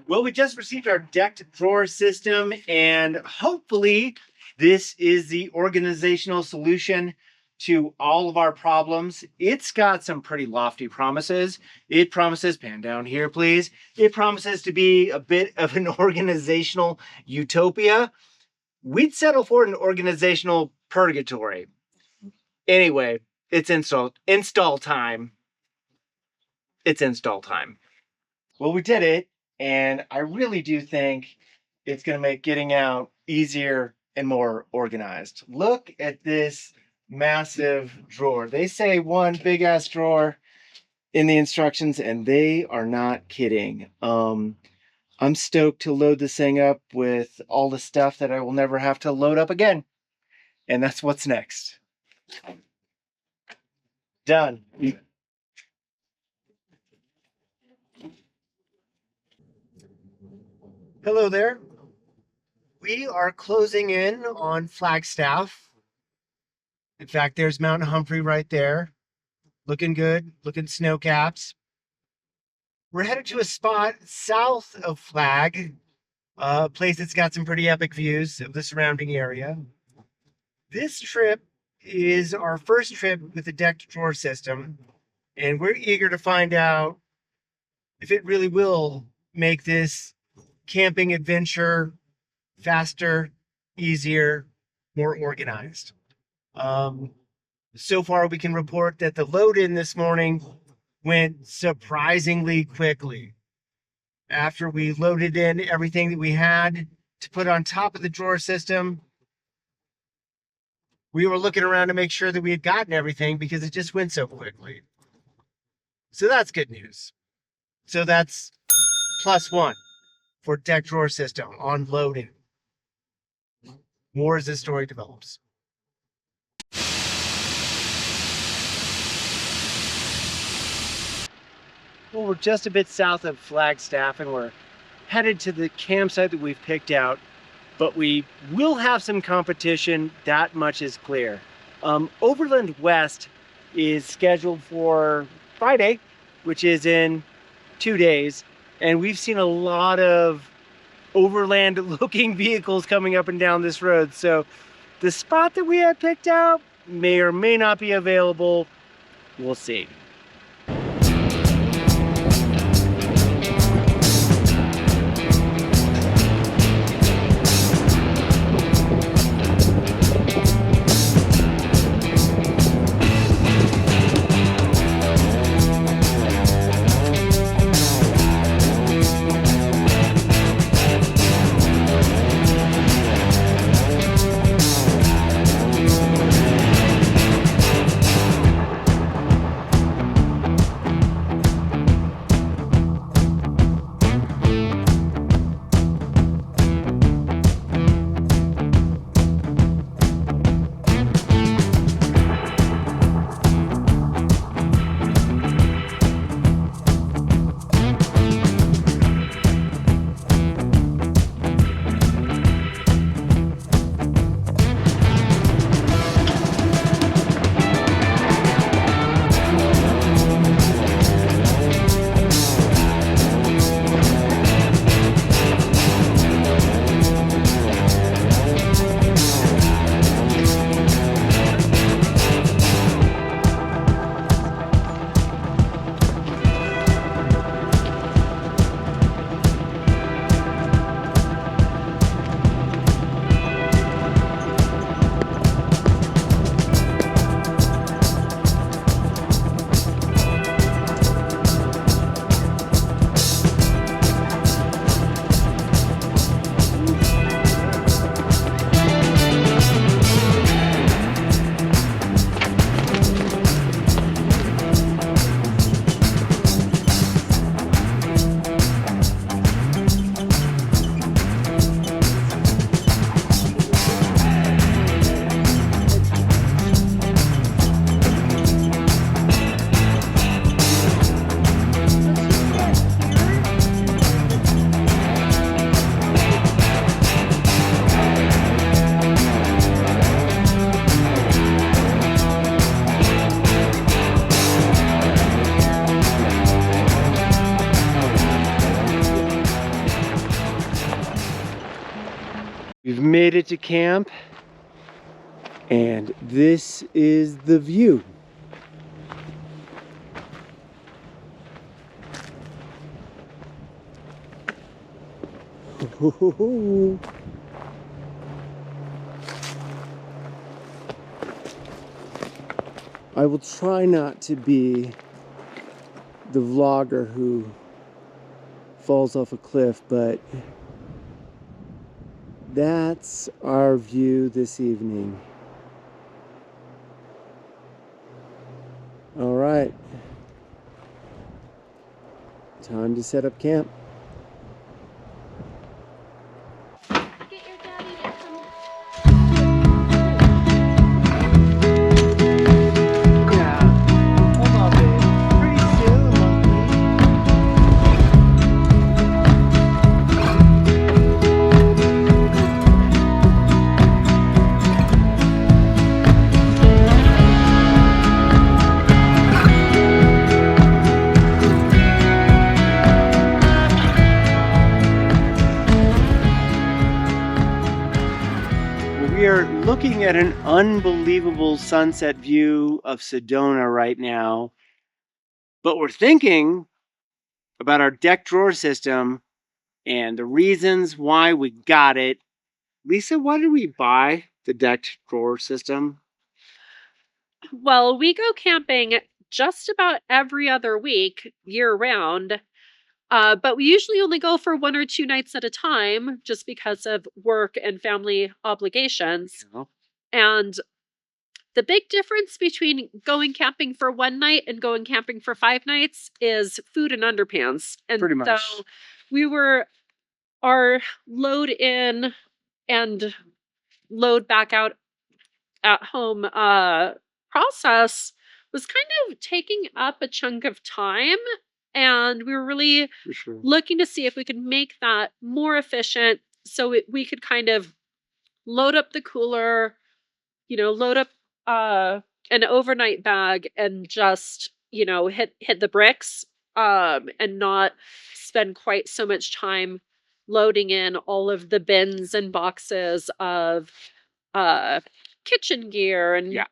Well, we just received our decked drawer system, and hopefully this is the organizational solution to all of our problems. It's got some pretty lofty promises. It promises, pan down here, please. It promises to be a bit of an organizational utopia. We'd settle for an organizational purgatory. Anyway, it's install time. It's install time. Well, we did it, and I really do think it's going to make getting out easier and more organized. Look at this massive drawer. They say one big ass drawer in the instructions, and they are not kidding. I'm stoked to load this thing up with all the stuff that I will never have to load up again. And that's what's next. Done. Hello there. We are closing in on Flagstaff. In fact, there's Mount Humphrey right there. Looking good, looking snow caps. We're headed to a spot south of Flag, a place that's got some pretty epic views of the surrounding area. This trip is our first trip with the decked drawer system, and we're eager to find out if it really will make this camping adventure faster, easier, more organized. So far, we can report that the load in this morning went surprisingly quickly. After we loaded in everything that we had to put on top of the drawer system, we were looking around to make sure that we had gotten everything because it just went so quickly. So that's good news. So that's +1 for deck drawer system on loading. More as this story develops. Well, we're just a bit south of Flagstaff, and we're headed to the campsite that we've picked out, but we will have some competition, that much is clear. Overland West is scheduled for Friday, which is in 2 days, and we've seen a lot of overland looking vehicles coming up and down this road, so the spot that we had picked out may or may not be available. We'll see. We've made it to camp, and this is the view. I will try not to be the vlogger who falls off a cliff, but that's our view this evening. All right, time to set up camp. Get your daddy to come. Yeah, hold on, babe. Pretty soon, monkey. We are looking at an unbelievable sunset view of Sedona right now, but we're thinking about our deck drawer system and the reasons why we got it. Lisa, why did we buy the decked drawer system? Well, we go camping just about every other week, year round. But we usually only go for 1 or 2 nights at a time just because of work and family obligations. You know? And the big difference between going camping for 1 night and going camping for 5 nights is food and underpants. And Pretty much. so our load in and load back out at home process was kind of taking up a chunk of time, and we were really For sure. looking to see if we could make that more efficient so we could kind of load up the cooler, load up an overnight bag and just hit the bricks, and not spend quite so much time loading in all of the bins and boxes of kitchen gear and Yeah.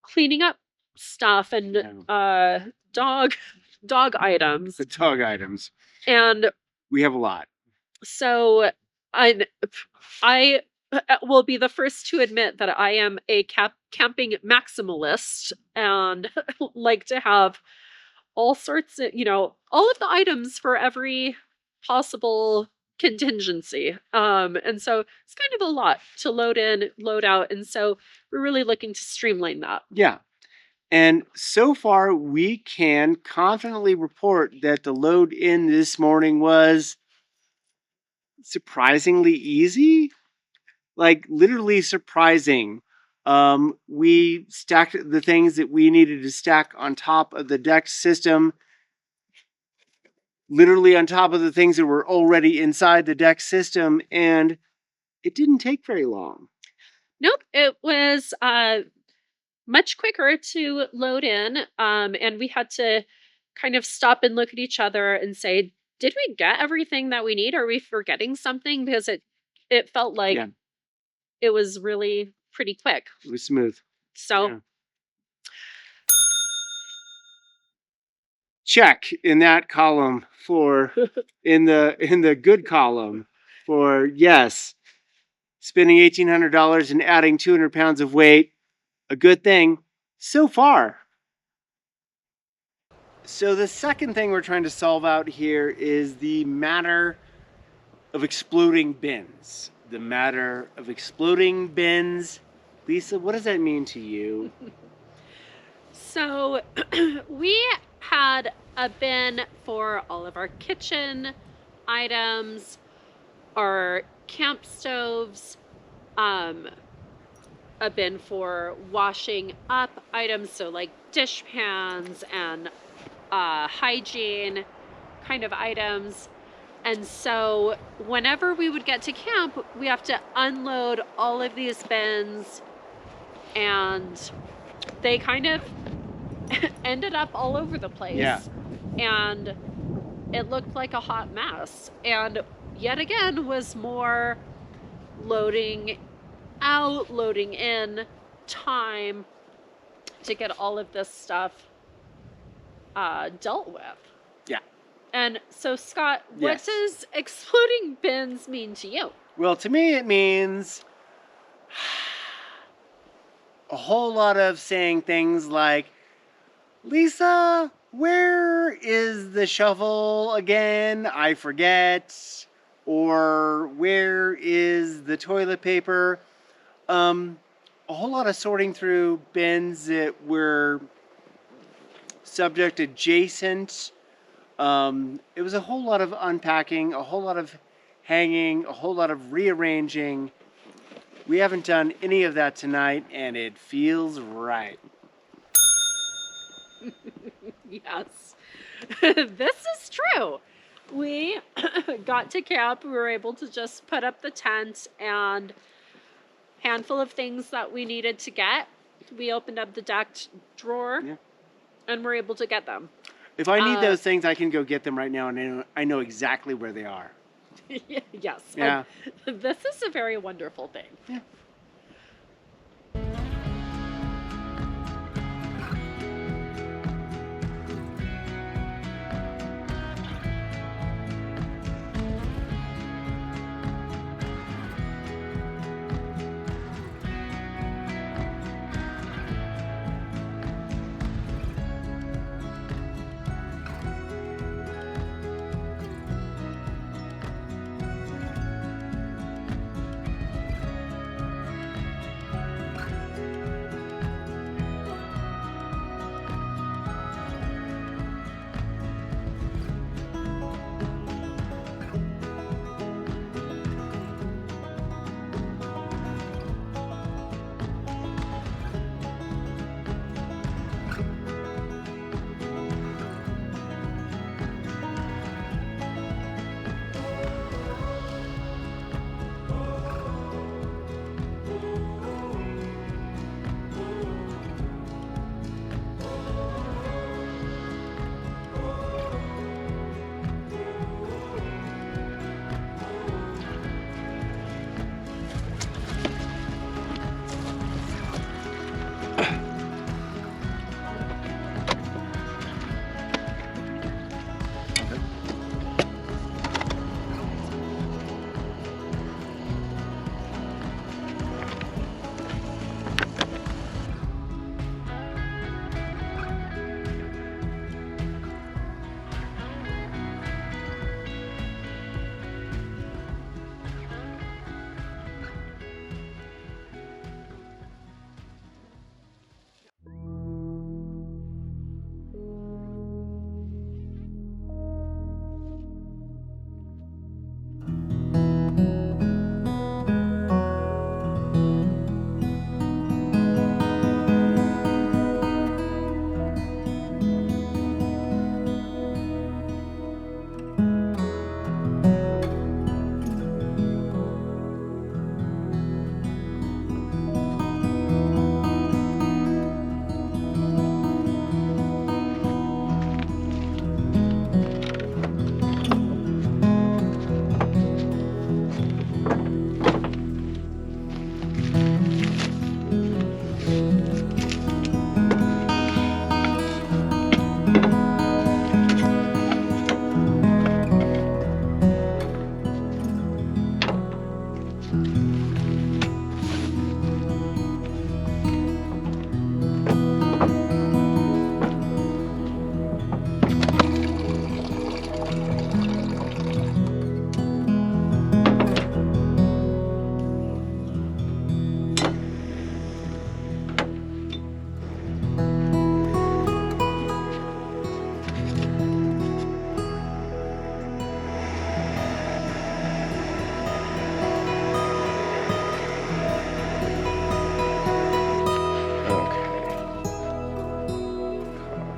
cleaning up stuff and dog items. The dog items. And We have a lot. so I will be the first to admit that I am a camping maximalist and like to have all sorts of, all of the items for every possible contingency. And so it's kind of a lot to load in, load out. And so we're really looking to streamline that. Yeah. And so far, we can confidently report that the load in this morning was surprisingly easy. Like, literally surprising. We stacked the things that we needed to stack on top of the deck system, literally on top of the things that were already inside the deck system, and it didn't take very long. Nope, it was much quicker to load in, and we had to kind of stop and look at each other and say, did we get everything that we need? Are we forgetting something? Because it felt like it was really pretty quick. It was smooth. So check in that column for in the good column for yes, spending $1,800 and adding 200 pounds of weight, a good thing so far. So the second thing we're trying to solve out here is the matter of exploding bins. The matter of exploding bins. Lisa, what does that mean to you? So we had a bin for all of our kitchen items, our camp stoves, a bin for washing up items, so like dish pans and hygiene kind of items. And so whenever we would get to camp, we have to unload all of these bins, and they kind of ended up all over the place. Yeah. And it looked like a hot mess. And yet again was more loading out, loading in time to get all of this stuff dealt with. Yeah. And so, Scott, what Yes. does exploding bins mean to you? Well, to me, it means a whole lot of saying things like, Lisa, where is the shovel again? I forget. Or where is the toilet paper? A whole lot of sorting through bins that were subject adjacent. It was a whole lot of unpacking, a whole lot of hanging, a whole lot of rearranging. We haven't done any of that tonight, and it feels right. Yes, this is true. We got to camp. We were able to just put up the tent and handful of things that we needed to get. We opened up the decked drawer, Yeah. and we're able to get them. If I need those things, I can go get them right now, and I know exactly where they are. Yes. Yeah. And this is a very wonderful thing. Yeah.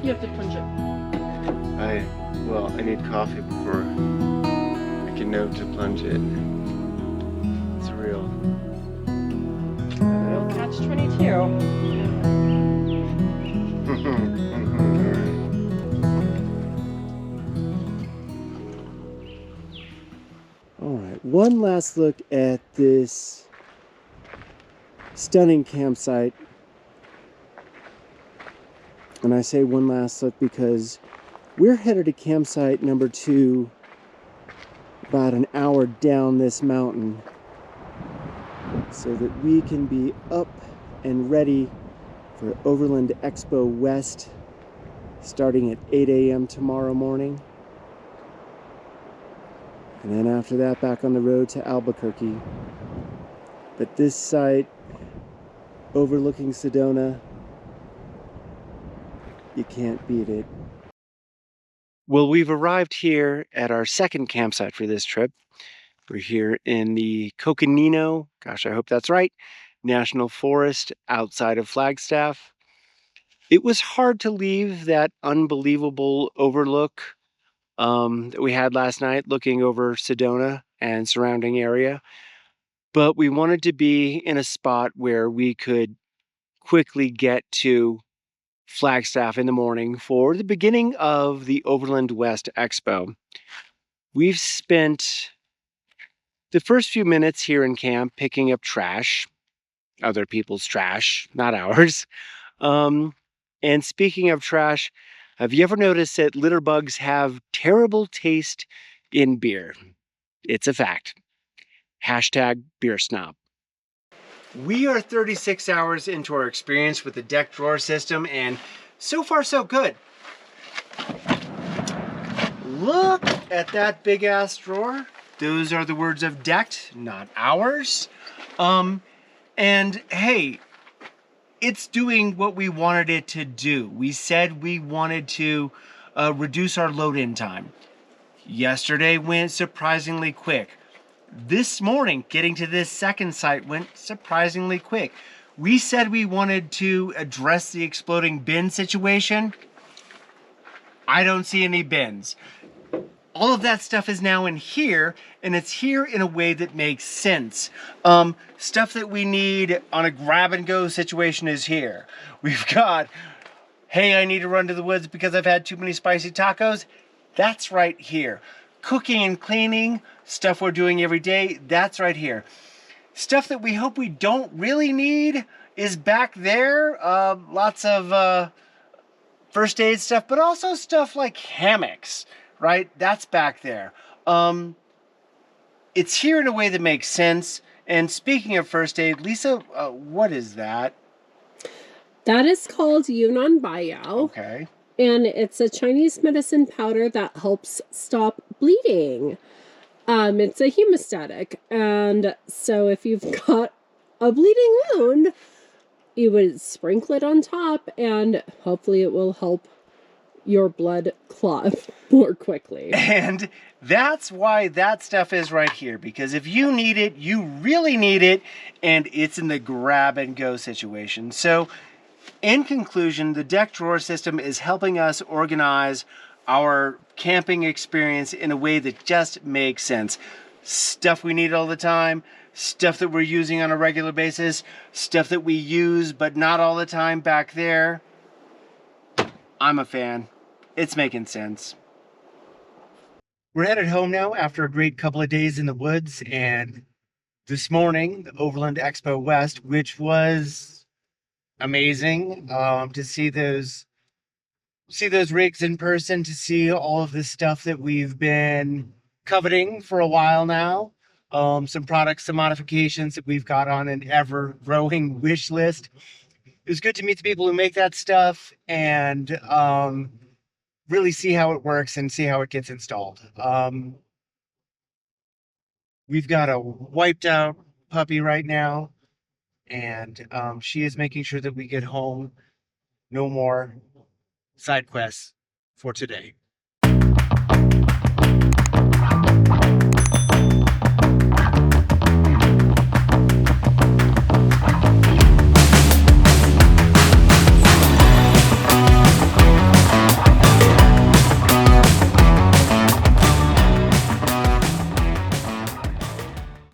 You have to plunge it. I need coffee before I can know to plunge it. It's real. Real catch 22. All right, one last look at this stunning campsite. And I say one last look because we're headed to campsite number 2 about an hour down this mountain so that we can be up and ready for Overland Expo West starting at 8 a.m. tomorrow morning. And then after that, back on the road to Albuquerque. But this site, overlooking Sedona, you can't beat it. Well, we've arrived here at our second campsite for this trip. We're here in the Coconino, gosh, I hope that's right, National Forest outside of Flagstaff. It was hard to leave that unbelievable overlook that we had last night, looking over Sedona and surrounding area. But we wanted to be in a spot where we could quickly get to Flagstaff in the morning for the beginning of the Overland West Expo. We've spent the first few minutes here in camp picking up trash, other people's trash, not ours. And speaking of trash, have you ever noticed that litter bugs have terrible taste in beer? It's a fact. Hashtag beer snob. We are 36 hours into our experience with the deck drawer system, and so far so good. Look at that big ass drawer. Those are the words of decked, not ours. And hey, it's doing what we wanted it to do. We said we wanted to reduce our load-in time. Yesterday went surprisingly quick. This morning, getting to this second site went surprisingly quick. We said we wanted to address the exploding bin situation. I don't see any bins. All of that stuff is now in here, and it's here in a way that makes sense. Stuff that we need on a grab-and-go situation is here. We've got, hey, I need to run to the woods because I've had too many spicy tacos. That's right here. Cooking and cleaning, stuff we're doing every day, that's right here. Stuff that we hope we don't really need is back there. Lots of first aid stuff, but also stuff like hammocks, right? That's back there. It's here in a way that makes sense. And speaking of first aid, Lisa, what is that? That is called Yu Nan Bai Yao. Okay. And it's a Chinese medicine powder that helps stop bleeding. It's a hemostatic. And so if you've got a bleeding wound, you would sprinkle it on top, and hopefully it will help your blood clot more quickly. And that's why that stuff is right here, because if you need it, you really need it, and it's in the grab and go situation. So in conclusion, the deck drawer system is helping us organize our camping experience in a way that just makes sense. Stuff we need all the time, stuff that we're using on a regular basis, stuff that we use but not all the time back there. I'm a fan. It's making sense. We're headed home now after a great couple of days in the woods, and this morning, the Overland Expo West, which was amazing to see those rigs in person, to see all of the stuff that we've been coveting for a while now. Some products, some modifications that we've got on an ever-growing wish list. It was good to meet the people who make that stuff and really see how it works and see how it gets installed. We've got a wiped out puppy right now, and she is making sure that we get home. No more side quests for today.